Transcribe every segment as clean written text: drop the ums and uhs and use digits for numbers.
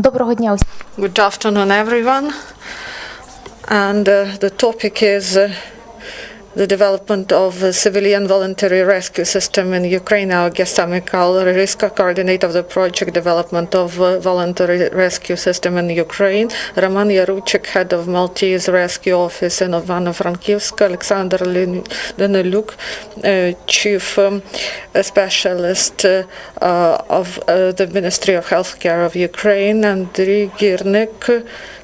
Доброго дня усім. Good afternoon, everyone. And the topic is the development of a civilian voluntary rescue system in Ukraine. Our guest are Michal Rzhysko, coordinator of the project development of voluntary rescue system in Ukraine, Roman Yaruchyk, head of Maltese rescue office in Ivano-Frankivsk, Oleksandr chief specialist of the Ministry of Healthcare of Ukraine, Andrii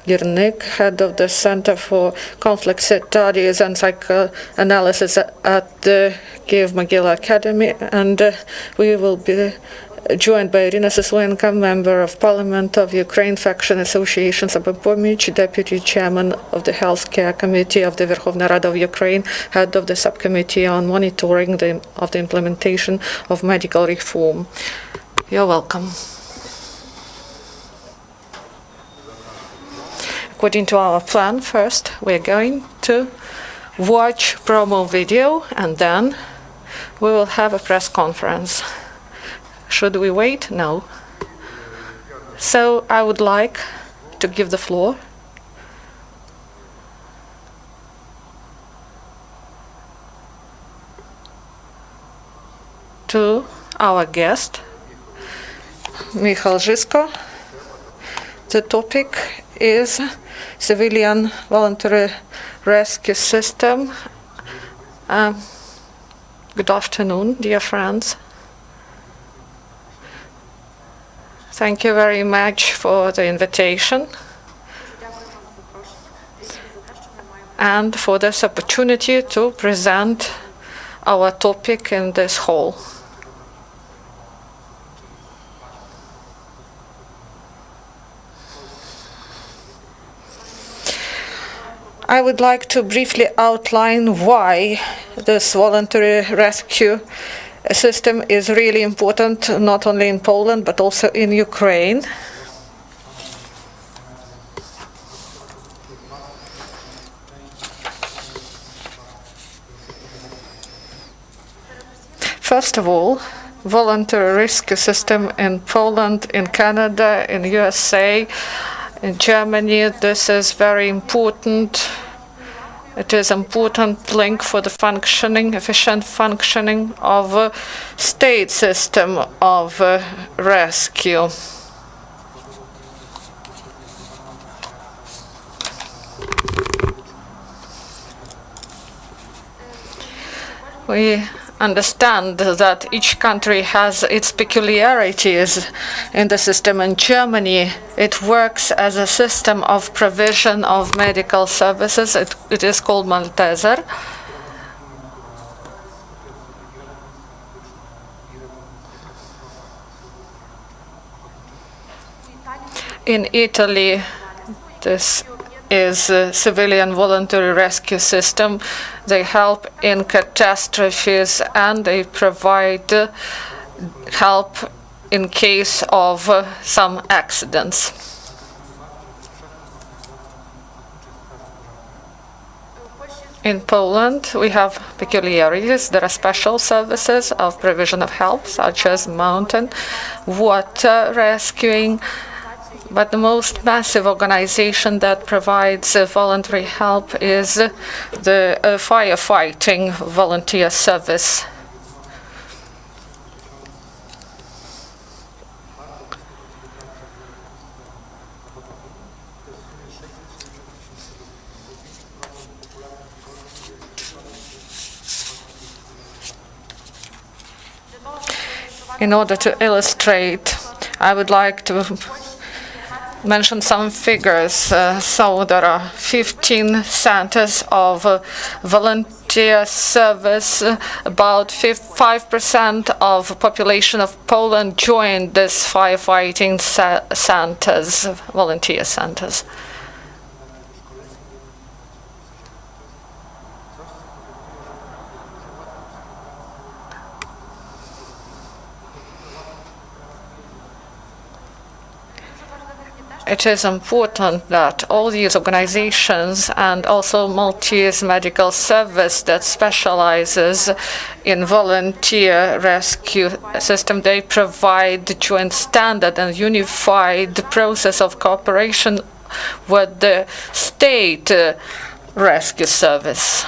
Hirnyk, head of the Center for Conflict Studies and Psychoanalysis at the Kyiv-Mohyla Academy, and we will be joined by Iryna, Sysoienko, Member of Parliament of Ukraine Faction Association, Samopomich, Deputy Chairman of the Healthcare Committee of the Verkhovna Rada of Ukraine, Head of the Subcommittee on Monitoring of the Implementation of Medical Reform. You're welcome. According to our plan, first we're going to watch promo video and then we will have a press conference. Should we wait? No. So I would like to give the floor to our guest, Michal Rzhysko. The topic is civilian voluntary rescue system. Good afternoon, dear friends. Thank you very much for the invitation and for this opportunity to present our topic in this hall. I would like to briefly outline why this voluntary rescue system is really important, not only in Poland, but also in Ukraine. First of all, voluntary rescue system in Poland, in Canada, in USA, in Germany, this is very important. It is an important link for the efficient functioning of a state system of rescue. We understand that each country has its peculiarities in the system. In Germany, it works as a system of provision of medical services. It is called Maltese. In Italy, this is a civilian voluntary rescue system. They help in catastrophes and they provide help in case of some accidents. In Poland, we have peculiarities. There are special services of provision of help, such as mountain, water rescuing. But the most massive organization that provides voluntary help is the firefighting volunteer service. In order to illustrate, I would like to mention some figures. So there are 15 centers of volunteer service. About 5% of the population of Poland joined this firefighting centers, volunteer centers. it is important that all these organizations and also Maltese medical service that specializes in volunteer rescue system, they provide the joint standard and unified process of cooperation with the state rescue service.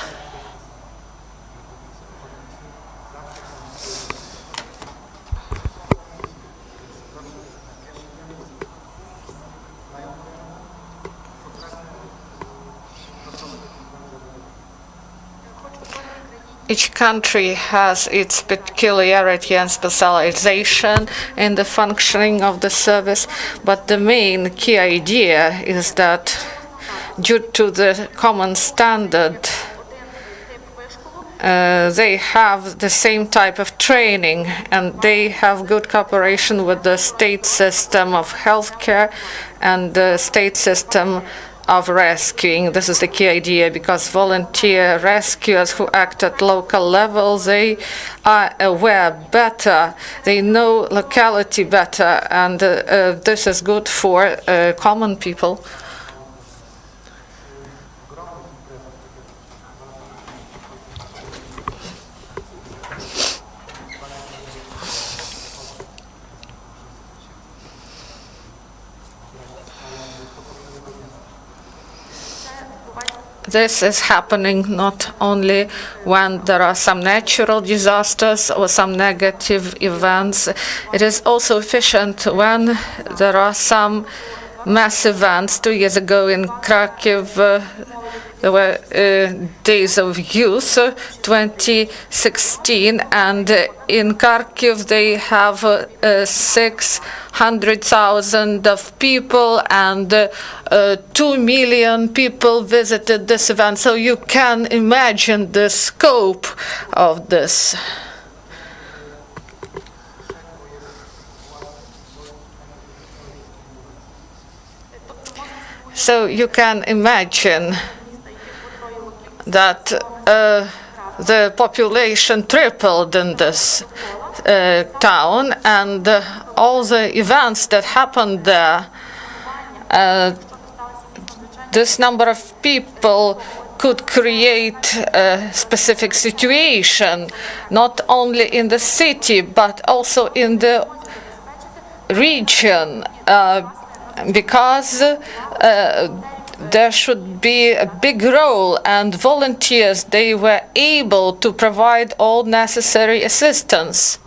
Each country has its peculiarity and specialization in the functioning of the service, but the main key idea is that due to the common standard, they have the same type of training and they have good cooperation with the state system of healthcare and the state system of rescuing. This is the key idea, because volunteer rescuers who act at local level, they are aware better, they know locality better, and this is good for common people. This is happening not only when there are some natural disasters or some negative events. It is also efficient when there are some mass events. 2 years ago in Kharkiv, there were Days of Youth, 2016, and in Kharkiv they have 600,000 of people, and 2 million people visited this event. So you can imagine the scope of this. So you can imagine that the population tripled in this town, and all the events that happened there, this number of people could create a specific situation, not only in the city, but also in the region, because there should be a big role, and volunteers, they were able to provide all necessary assistance.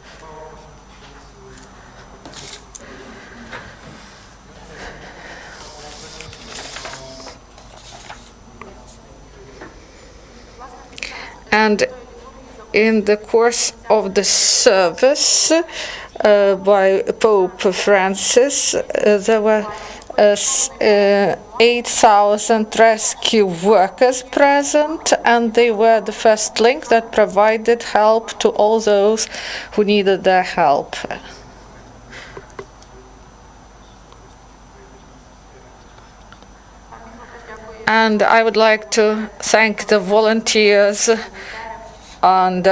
And in the course of the service by Pope Francis, there were 8,000 rescue workers present, and they were the first link that provided help to all those who needed their help. And I would like to thank the volunteers, and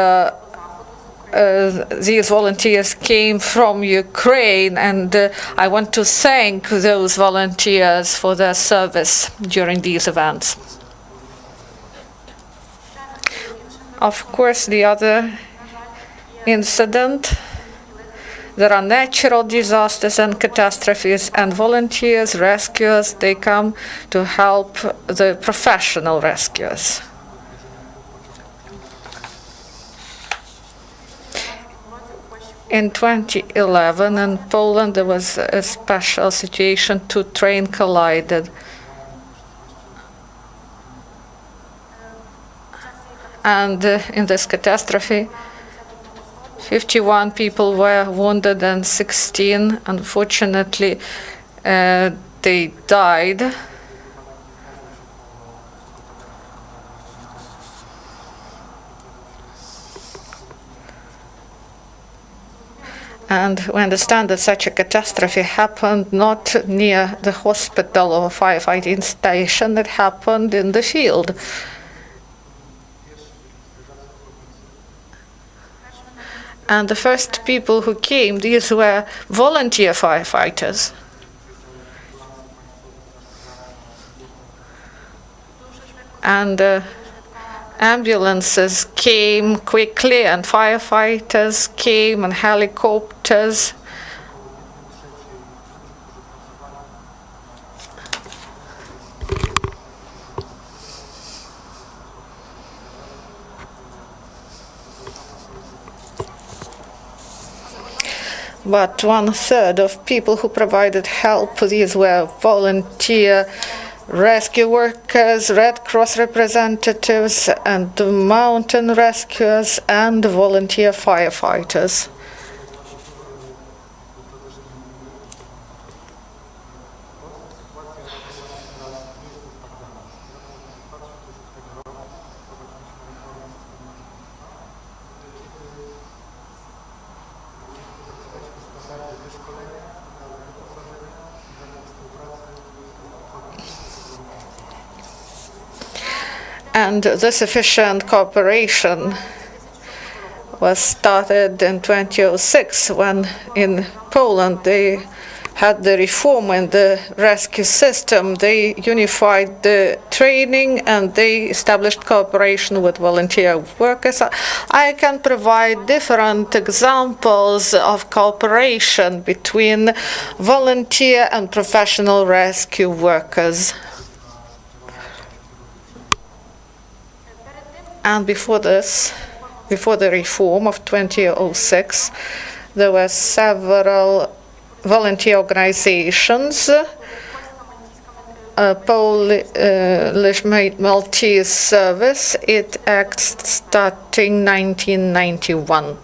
these volunteers came from Ukraine, and I want to thank those volunteers for their service during these events. Of course, the other incident, there are natural disasters and catastrophes, and volunteers, rescuers, they come to help the professional rescuers. In 2011 in Poland, there was a special situation. 2 trains collided. And in this catastrophe, 51 people were wounded and 16, unfortunately, they died. And we understand that such a catastrophe happened not near the hospital or firefighting station, it happened in the field. And the first people who came, these were volunteer firefighters. and ambulances came quickly, and firefighters came, and helicopters. But 1/3 of people who provided help, these were volunteer rescue workers, Red Cross representatives, and mountain rescuers, and volunteer firefighters. And this efficient cooperation was started in 2006 when in Poland they had the reform in the rescue system. They unified the training and they established cooperation with volunteer workers. I can provide different examples of cooperation between volunteer and professional rescue workers. And before this, before the reform of 2006, there were several volunteer organizations, Polish Maltese service. It acts starting 1991.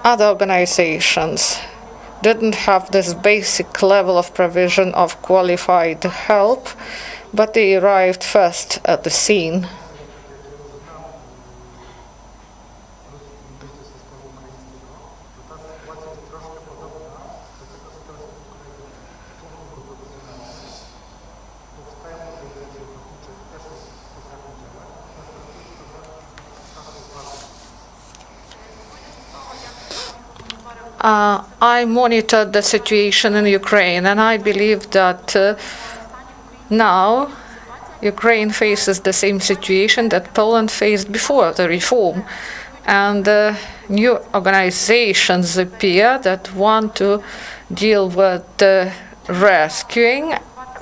Other organizations didn't have this basic level of provision of qualified help, but they arrived first at the scene. I monitored the situation in Ukraine, and I believe that now Ukraine faces the same situation that Poland faced before the reform. And new organizations appear that want to deal with rescuing,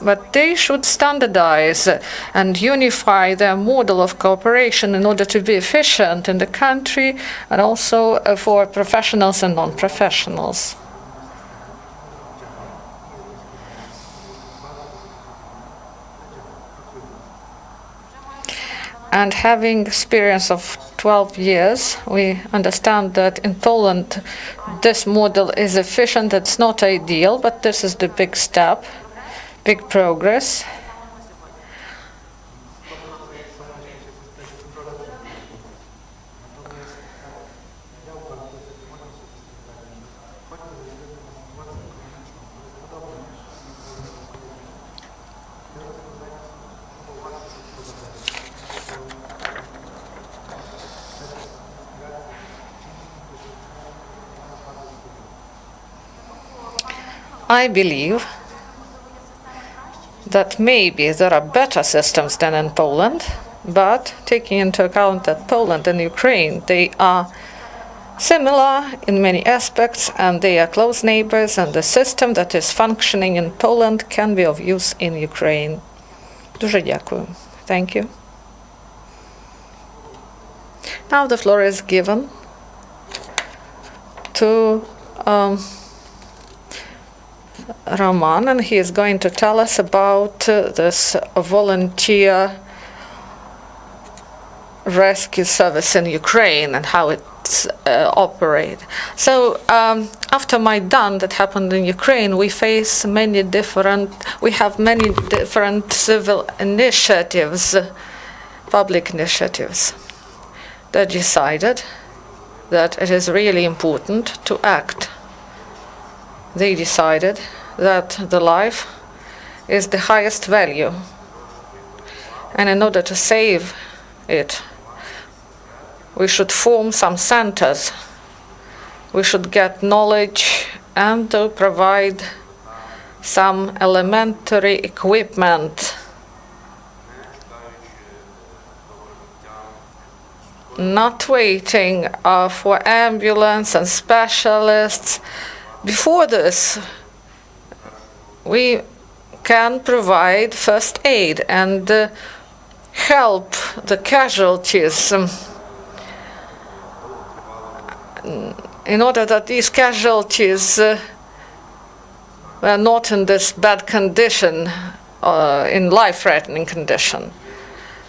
but they should standardize and unify their model of cooperation in order to be efficient in the country and also for professionals and non-professionals. And having experience of 12 years, we understand that in Poland this model is efficient. It's not ideal, but this is the big step. Big progress. I believe that maybe there are better systems than in Poland, but taking into account that Poland and Ukraine, they are similar in many aspects and they are close neighbors, and the system that is functioning in Poland can be of use in Ukraine. Дуже дякую. Thank you. Now the floor is given to Roman, and he is going to tell us about this volunteer rescue service in Ukraine and how it's operates. So after Maidan that happened in Ukraine, we have many different civil initiatives, public initiatives that decided that it is really important to act. They decided that the life is the highest value, and in order to save it, we should form some centers we should get knowledge and to provide some elementary equipment, not waiting for ambulance and specialists. Before this, we can provide first aid and help the casualties in order that these casualties were not in this bad condition, in life-threatening condition.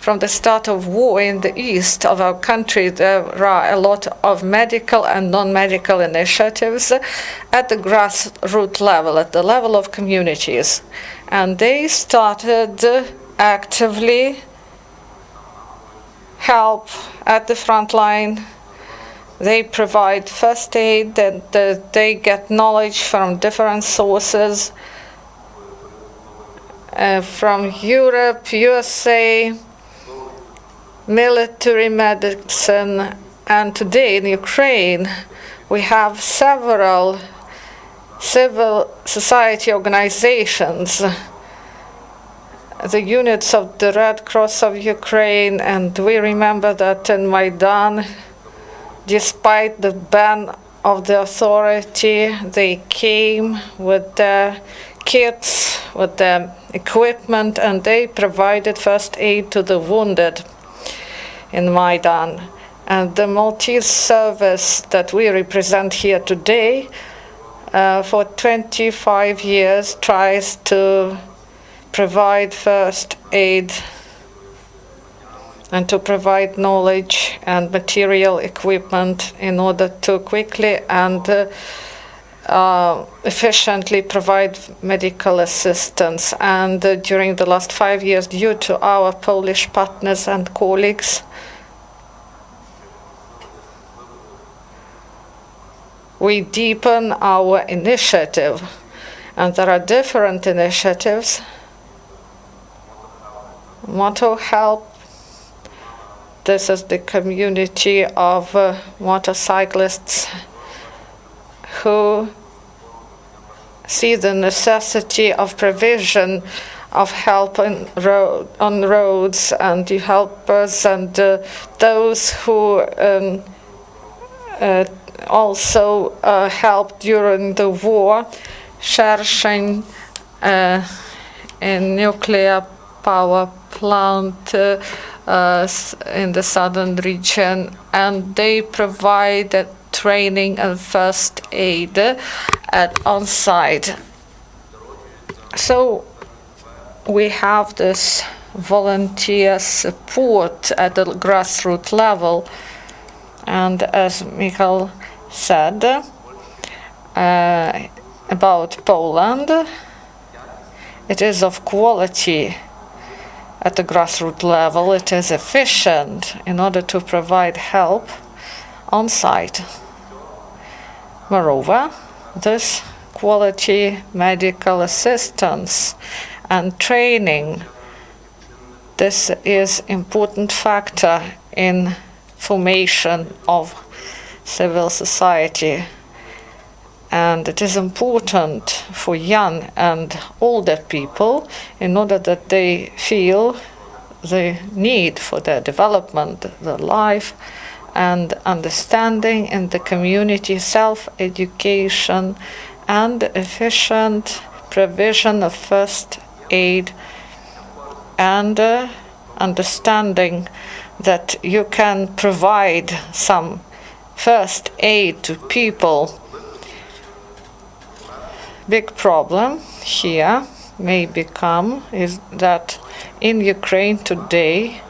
From the start of war in the east of our country, there are a lot of medical and non-medical initiatives at the grassroots level, at the level of communities. And they started actively help at the front line. They provide first aid, and they get knowledge from different sources, from Europe, USA, military medicine, and today in Ukraine we have several civil society organizations, the units of the Red Cross of Ukraine, and we remember that in Maidan, despite the ban of the authority, they came with their kits, with their equipment, and they provided first aid to the wounded in Maidan. And the Maltese service that we represent here today for 25 years tries to provide first aid and to provide knowledge and material equipment in order to quickly and efficiently provide medical assistance. And during the last 5 years, due to our Polish partners and colleagues, we deepen our initiative. And there are different initiatives. Moto Help. This is the community of motorcyclists who see the necessity of provision of help on roads, and the helpers and those who also helped during the war. Szczecin, a nuclear power plant in the southern region, and they provide training and first aid on site. So we have this volunteer support at the grassroots level, and as Michal said about Poland, it is of quality at the grassroots level. It is efficient in order to provide help on site. Moreover, this quality medical assistance and training, this is important factor in formation of civil society. And it is important for young and older people in order that they feel the need for their development, their life, and understanding in the community, self-education, and efficient provision of first aid, and understanding that you can provide some first aid to people. Big problem here may become is that in Ukraine today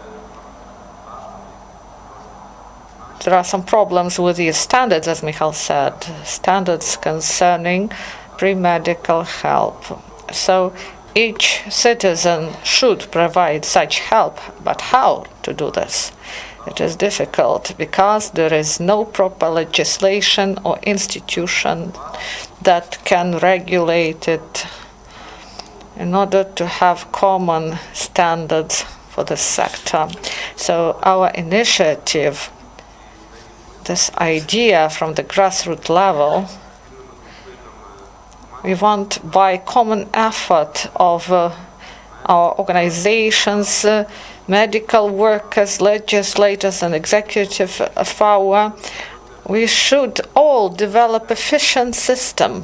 there are some problems with these standards, as Michal said, standards concerning pre-medical help. So each citizen should provide such help, but how to do this? It is difficult because there is no proper legislation or institution that can regulate it in order to have common standards for the sector. So our initiative this idea from the grassroots level. We want, by common effort of our organizations, medical workers, legislators, and executive power, we should all develop efficient system,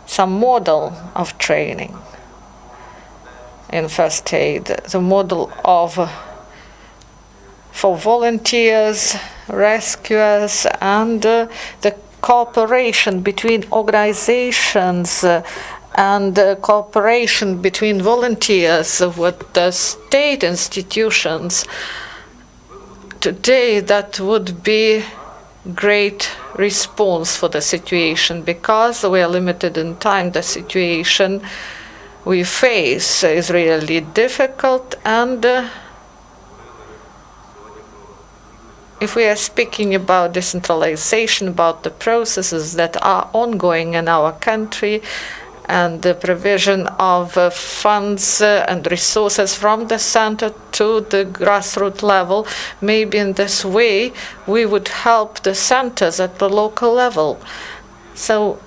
some model of training in first aid, the model of for volunteers, rescuers, and the cooperation between organizations and cooperation between volunteers with the state institutions. Today, that would be great response for the situation, because we are limited in time. The situation we face is really difficult, and if we are speaking about decentralization, about the processes that are ongoing in our country, and the provision of funds and resources from the center to the grassroots level, maybe in this way we would help the centers at the local level. So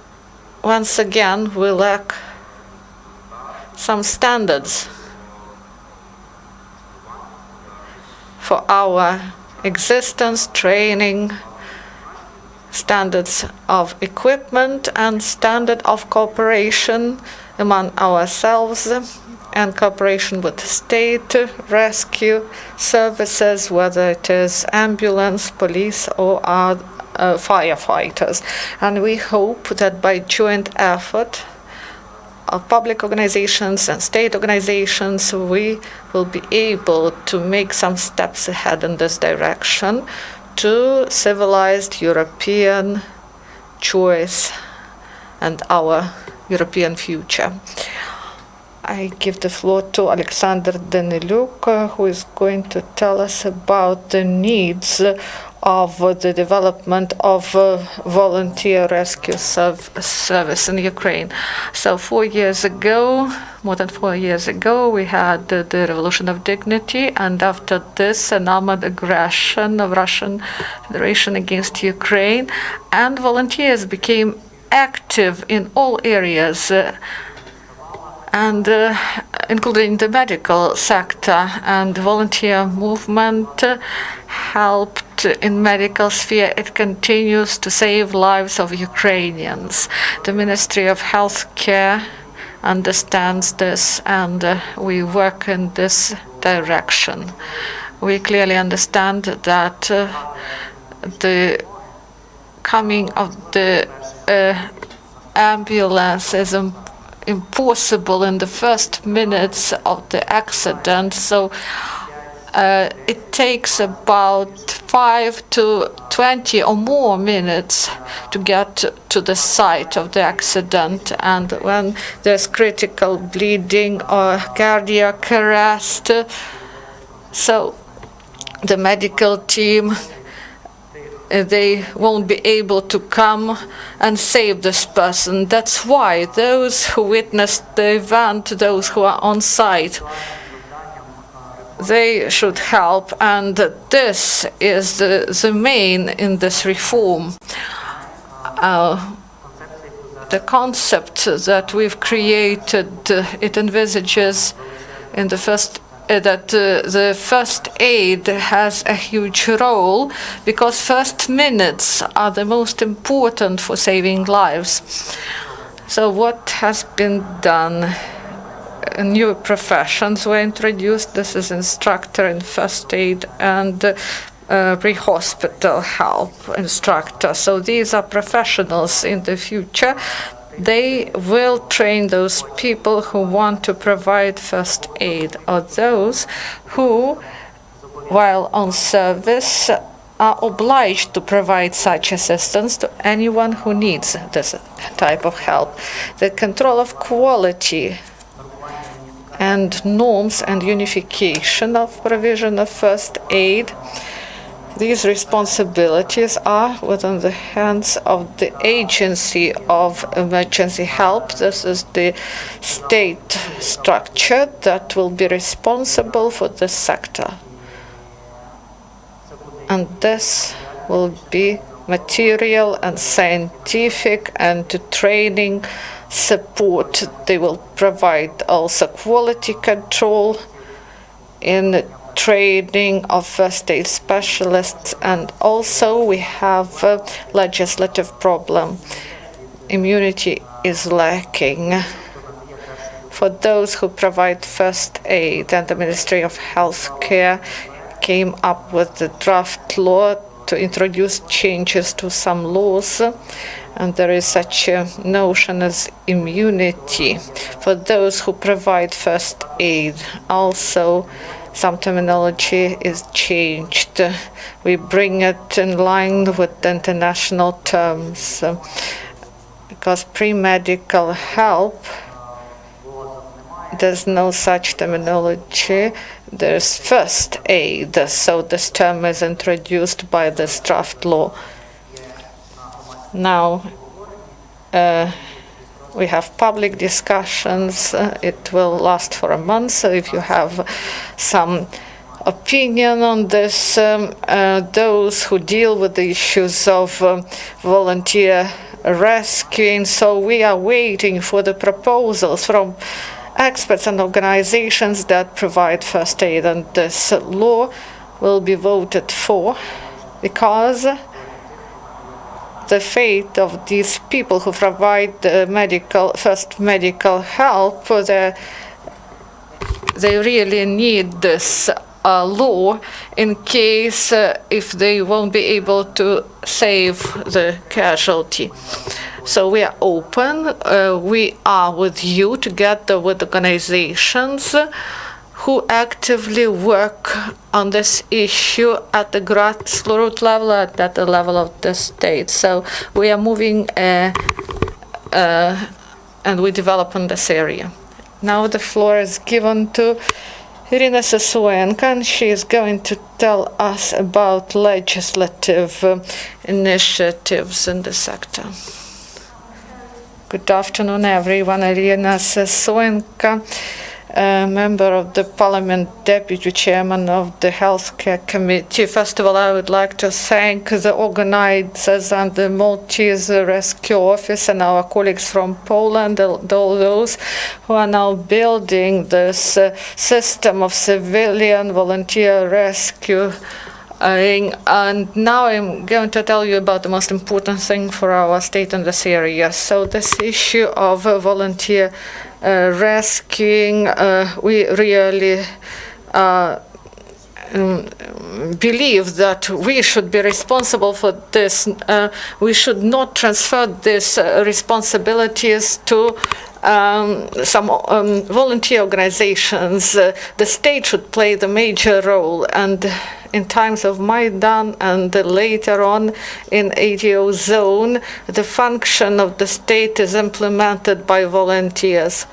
once again, we lack some standards for our existence, training, standards of equipment, and standard of cooperation among ourselves, and cooperation with state rescue services, whether it is ambulance, police, or firefighters. And we hope that by joint effort of public organizations and state organizations, we will be able to make some steps ahead in this direction to civilized European choice and our European future. I give the floor to Oleksandr who is going to tell us about the needs of the development of volunteer rescue service in Ukraine. So 4 years ago, more than 4 years ago, we had the Revolution of Dignity, and after this, an armed aggression of Russian Federation against Ukraine, and volunteers became active in all areas, and including the medical sector, and volunteer movement helped in medical sphere. It continues to save lives of Ukrainians. The Ministry of Healthcare understands this, and we work in this direction. We clearly understand that the coming of the ambulance is impossible in the first minutes of the accident, so it takes about 5 to 20 or more minutes to get to the site of the accident, and when there's critical bleeding or cardiac arrest, so the medical team, they won't be able to come and save this person. That's why those who witnessed the event, those who are on site, they should help, and this is the main in this reform. The concept that we've created, it envisages in the first that the first aid has a huge role, because first minutes are the most important for saving lives. So what has been done? New professions were introduced. This is instructor in first aid and pre-hospital help instructor. So these are professionals in the future. They will train those people who want to provide first aid, or those who, while on service, are obliged to provide such assistance to anyone who needs this type of help. The control of quality and norms and unification of provision of first aid, these responsibilities are within the hands of the Agency of Emergency Help. This is the state structure that will be responsible for this sector. And this will be material and scientific and training support. They will provide also quality control in training of first aid specialists, and also we have a legislative problem. Immunity is lacking for those who provide first aid, and the Ministry of Healthcare came up with the draft law to introduce changes to some laws, and there is such a notion as immunity for those who provide first aid. Also, some terminology is changed. We bring it in line with the international terms, because pre-medical help, there's no such terminology. There's first aid, so this term is introduced by this draft law. Now, we have public discussions. It will last for a month. So if you have some opinion on this, those who deal with the issues of volunteer rescuing, so we are waiting for the proposals from experts and organizations that provide first aid, and this law will be voted for, because the fate of these people who provide the first medical help, they really need this law in case if they won't be able to save the casualty. So we are open. We are with you together with organizations who actively work on this issue at the grassroots level, at the level of the state. So we are moving and we develop in this area. Now the floor is given to Iryna Sysoienko, and she is going to tell us about legislative initiatives in the sector. Good afternoon, everyone. Iryna Sysoienko, member of the Parliament, Deputy Chairman of the Healthcare Committee. First of all, I would like to thank the organizers and the Maltese Rescue Office and our colleagues from Poland, all those who are now building this system of civilian volunteer rescue. And now I'm going to tell you about the most important thing for our state in this area. So this issue of volunteer rescuing, we really believe that we should be responsible for this. We should not transfer these responsibilities to some volunteer organizations. The state should play the major role, and in times of Maidan and later on in ADO zone, the function of the state is implemented by volunteers.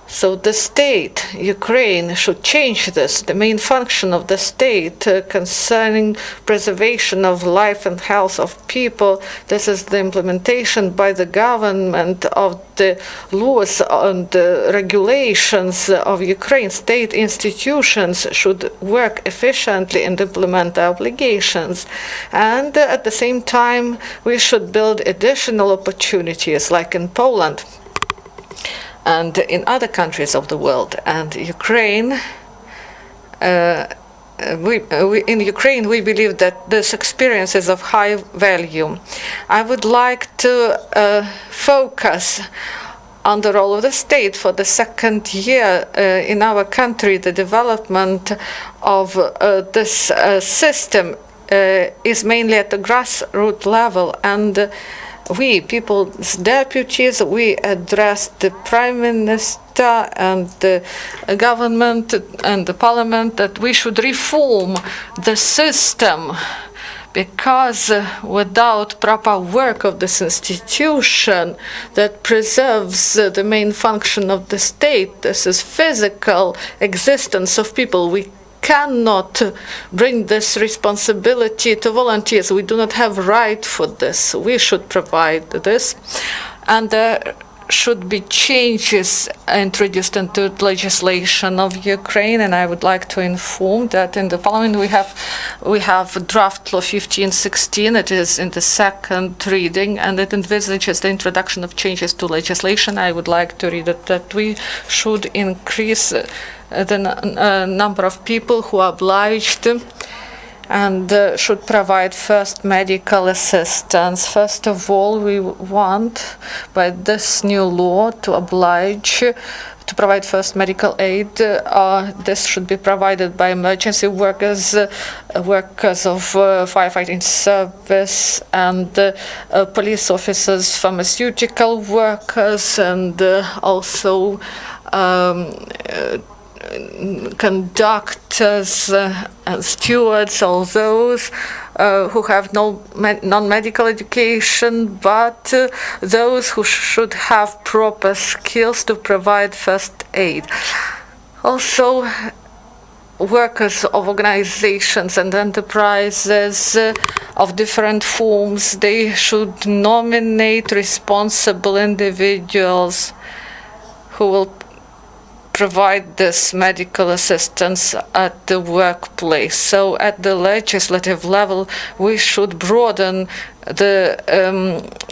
So the state, Ukraine, should change this. The main function of the state concerning preservation of life and health of people, this is the implementation by the government of the laws and the regulations of Ukraine. State institutions should work efficiently and implement their obligations. And at the same time, we should build additional opportunities, like in Poland and in other countries of the world. And Ukraine, in Ukraine, we believe that this experience is of high value. I would like to focus on the role of the state. For the second year in our country, the development of this system is mainly at the grassroots level, and we, people's deputies, we addressed the Prime Minister and the government and the Parliament that we should reform the system, because without proper work of this institution that preserves the main function of the state, this is physical existence of people, we cannot bring this responsibility to volunteers. We do not have right for this. We should provide this. And should be changes introduced into legislation of Ukraine, and I would like to inform that in the Parliament we have draft law 1516. It is in the second reading, and it envisages the introduction of changes to legislation. I would like to read it, that we should increase the number of people who are obliged and should provide first medical assistance. First of all, we want by this new law to oblige to provide first medical aid. This should be provided by emergency workers, workers of firefighting service, and police officers, pharmaceutical workers, and also conductors and stewards, all those who have no non-medical education, but those who should have proper skills to provide first aid. Also, workers of organizations and enterprises of different forms, they should nominate responsible individuals who will provide this medical assistance at the workplace. So at the legislative level, we should broaden the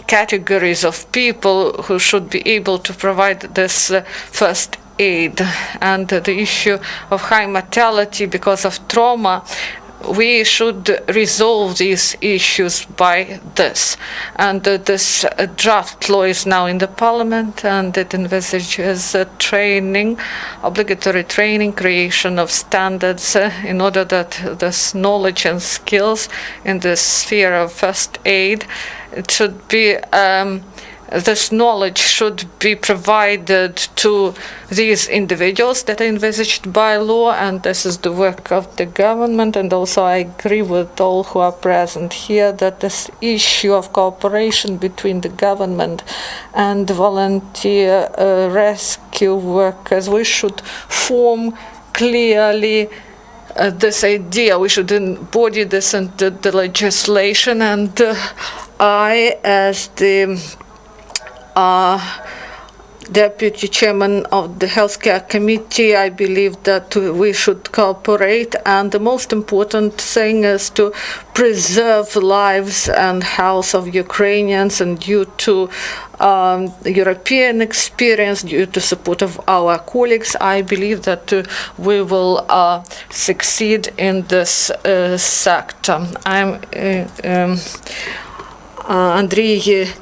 categories of people who should be able to provide this first aid. And the issue of high mortality because of trauma, we should resolve these issues by this. And this draft law is now in the Parliament, and it envisages training, obligatory training, creation of standards in order that this knowledge and skills in the sphere of first aid, it should be this knowledge should be provided to these individuals that are envisaged by law, and this is the work of the government. And also I agree with all who are present here that this issue of cooperation between the government and volunteer rescue workers, we should form clearly this idea. We should embody this into the legislation, and I, as the Deputy Chairman of the Healthcare Committee, I believe that we should cooperate, and the most important thing is to preserve lives and health of Ukrainians, and due to European experience, due to support of our colleagues, I believe that we will succeed in this sector. I'm Andrii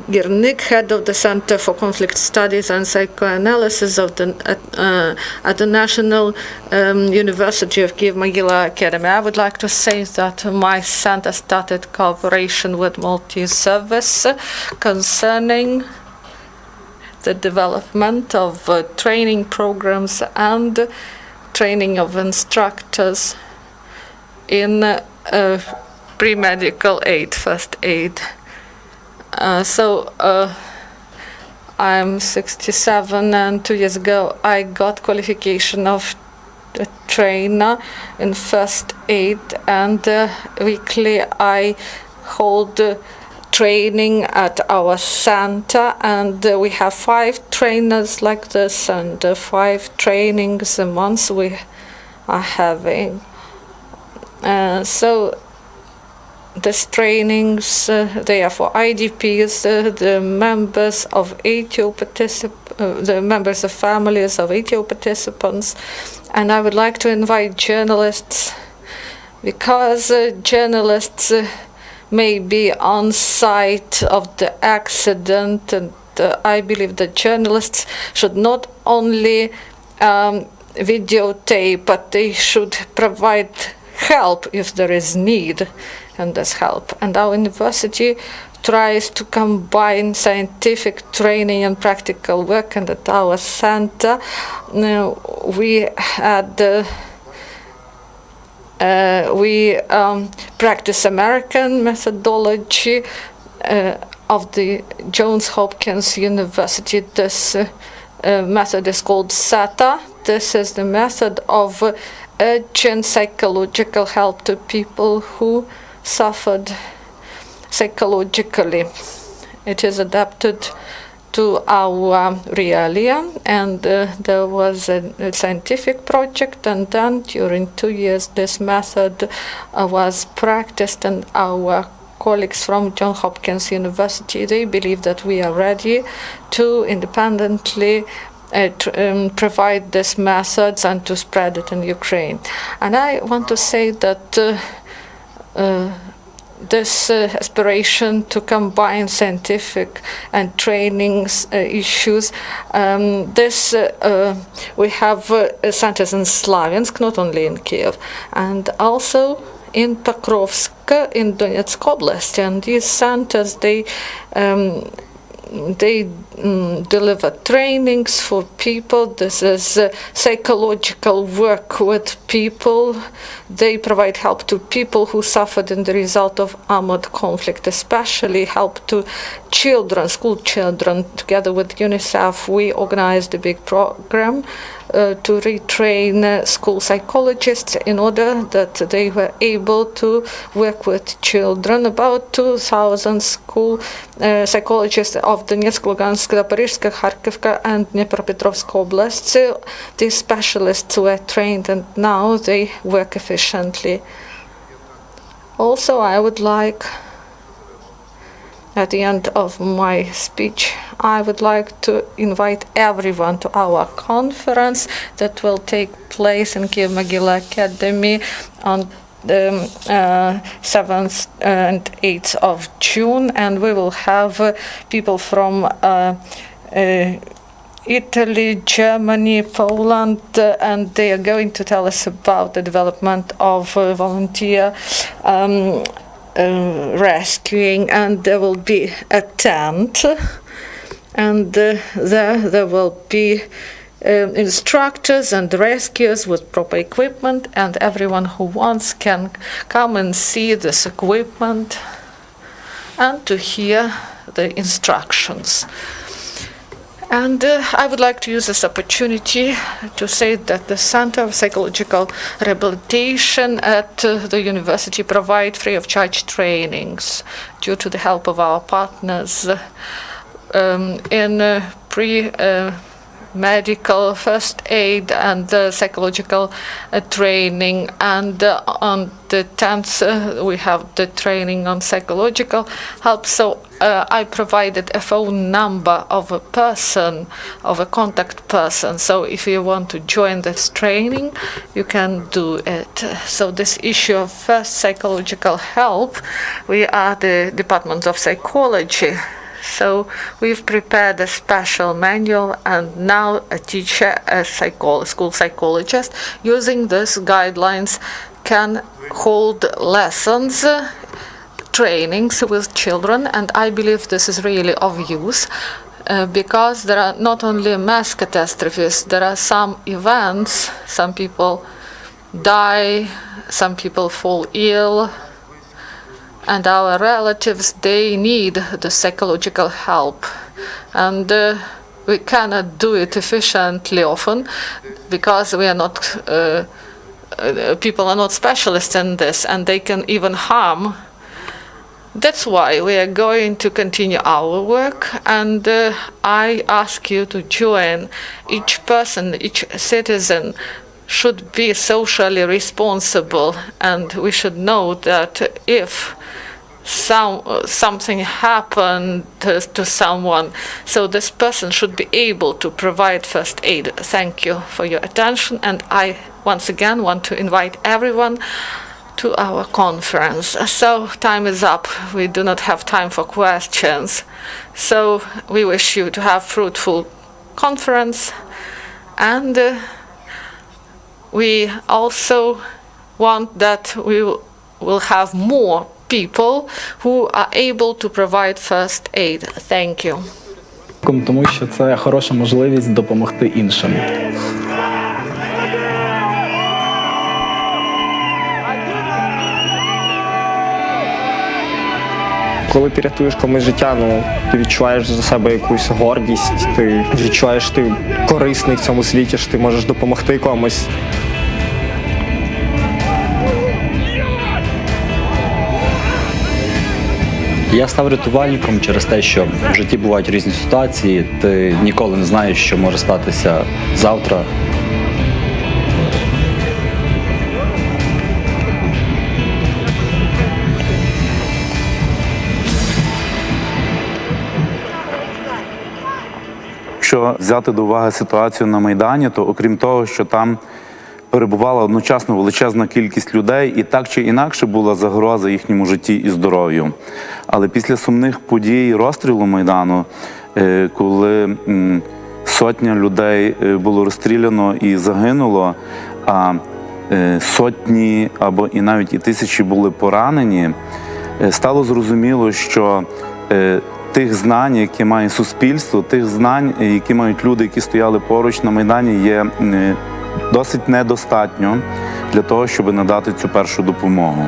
Hirnyk, head of the Center for Conflict Studies and Psychoanalysis at the National University of Kyiv-Mohyla Academy. I would like to say that my center started cooperation with Maltese service concerning the development of training programs and training of instructors in pre-medical aid, first aid. I'm 67, and 2 years ago I got qualification of a trainer in first aid, and weekly I hold training at our center, and we have 5 trainers like this, and 5 trainings a month we are having. So these trainings, they are for IDPs, the members of ATO the members of families of ATO participants, and I would like to invite journalists, because journalists may be on site of the accident, and I believe that journalists should not only videotape, but they should provide help if there is need in this help. And our university tries to combine scientific training and practical work, and at our center we had we practice American methodology of the Johns Hopkins University. This method is called SATA. This is the method of urgent psychological help to people who suffered psychologically. It is adapted to our realia, and there was a scientific project, and then during 2 years this method was practiced, and our colleagues from Johns Hopkins University, they believe that we are ready to independently provide these methods and to spread it in Ukraine. And I want to say that this aspiration to combine scientific and trainings issues, we have centers in Slaviansk, not only in Kyiv, and also in Pokrovsk in Donetsk Oblast. And these centers, they deliver trainings for people. This is psychological work with people. They provide help to people who suffered in the result of armed conflict, especially help to children, school children. Together with UNICEF, we organized a big program to retrain school psychologists in order that they were able to work with children. About 2,000 school psychologists of Donetsk, Lugansk, Zaporizhzhia, Kharkiv, and Dnipropetrovsk oblasts. These specialists were trained and now they work efficiently. Also, I would like, at the end of my speech, I would like to invite everyone to our conference that will take place in Kyiv-Mohyla Academy on the 7th and 8th of June, and we will have people from Italy, Germany, Poland, and they are going to tell us about the development of volunteer rescuing, and there will be a tent, and there will be instructors and rescuers with proper equipment, and everyone who wants can come and see this equipment and to hear the instructions. And I would like to use this opportunity to say that the Center of Psychological Rehabilitation at the university provide free of charge trainings due to the help of our partners in medical first aid and psychological training, and on the 10th we have the training on psychological help. So I provided a phone number of a person, of a contact person, so if you want to join this training you can do it. So this issue of first psychological help, we are the Department of Psychology. So we've prepared a special manual, and now a teacher, a school psychologist, using these guidelines can hold lessons, trainings with children, and I believe this is really of use because there are not only mass catastrophes, there are some events, some people die, some people fall ill, and our relatives, they need the psychological help. And we cannot do it efficiently often because we are not, people are not specialists in this, and they can even harm. That's why we are going to continue our work, and I ask you to join. Each person, each citizen should be socially responsible, and we should know that if something happened to someone, so this person should be able to provide first aid. Thank you for your attention, and I once again want to invite everyone to our conference. So time is up. We do not have time for questions. So we wish you to have fruitful conference, and we also want that we will have more people who are able to provide first aid. Thank you. Тому що це хороша можливість допомогти іншим. Коли ти рятуєш комусь життя, ти відчуваєш за себе якусь гордість, ти відчуваєш, що ти корисний в цьому світі, що ти можеш допомогти комусь. Я став рятувальником через те, що в житті бувають різні ситуації, ти ніколи не знаєш, що може статися завтра. Якщо взяти до уваги ситуацію на Майдані, то окрім того, що там перебувала одночасно величезна кількість людей, і так чи інакше була загроза їхньому житті і здоров'ю. Але після сумних подій розстрілу Майдану, коли сотня людей було розстріляно і загинуло, а сотні або і навіть і тисячі були поранені, стало зрозуміло, що тих знань, які має суспільство, тих знань, які мають люди, які стояли поруч на Майдані, є досить недостатньо для того, щоб надати цю першу допомогу.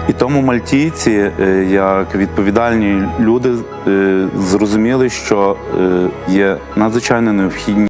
І тому мальтійці, як відповідальні люди, зрозуміли, що є надзвичайно необхідні